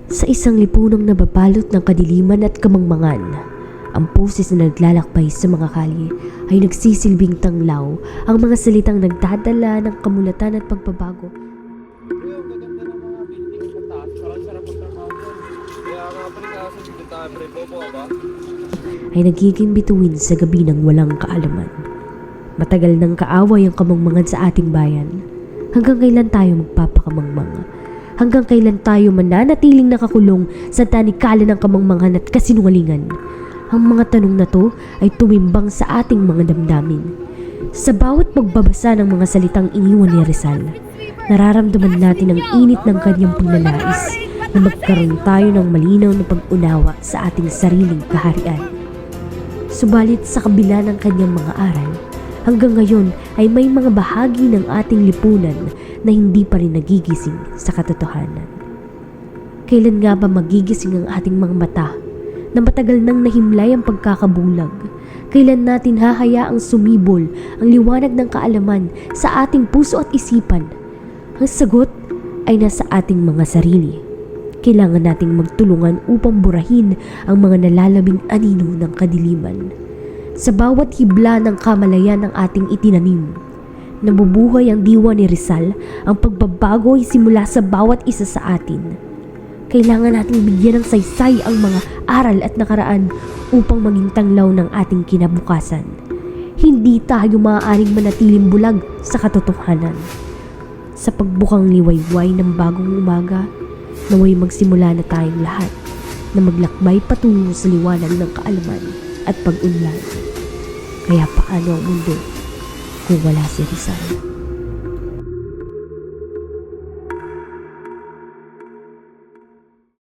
Sa isang lipunang nababalot ng kadiliman at kamangmangan, ang poses na naglalakbay sa mga kalye ay nagsisilbing tanglaw, ang mga salitang nagdadala ng kamulatan at pagbabago. Yung gaganda ng mga building sa taas, parang sarap magtrabaho doon. Kaya nga pala kasi dito tayo pre-bobo ba? Ay nagiging bituin sa gabi ng walang kaalaman. Matagal nang kaaway ang kamangmangan sa ating bayan. Hanggang kailan tayo magpapakamangmang? Hanggang kailan tayo mananatiling nakakulong sa tanikalan ng kamangmangan at kasinungalingan? Ang mga tanong na to ay tumimbang sa ating mga damdamin. Sa bawat pagbabasa ng mga salitang iniwan ni Rizal, nararamdaman natin ang init ng kanyang pagnanais na magkaroon tayo ng malinaw na pag-unawa sa ating sariling kaharian. Subalit sa kabila ng kanyang mga aral, hanggang ngayon ay may mga bahagi ng ating lipunan na hindi pa rin nagigising sa katotohanan. Kailan nga ba magigising ang ating mga mata na matagal nang nahimlay ang pagkakabulag? Kailan natin hahayaang sumibol ang liwanag ng kaalaman sa ating puso at isipan? Ang sagot ay nasa ating mga sarili. Kailangan nating magtulungan upang burahin ang mga nalalabing anino ng kadiliman. Sa bawat hibla ng kamalayan ng ating itinanim, nabubuhay ang diwa ni Rizal. Ang pagbabago ay simula sa bawat isa sa atin. Kailangan nating bigyan ng saysay ang mga aral at nakaraan upang maging tanglaw ng ating kinabukasan. Hindi tayo maaaring manatiling bulag sa katotohanan. Sa pagbukang liwayway ng bagong umaga, naway magsimula na tayong lahat na maglakbay patungo sa liwanag ng kaalaman at pag-unlad. Kaya paano ang mundo kung wala si Rizal?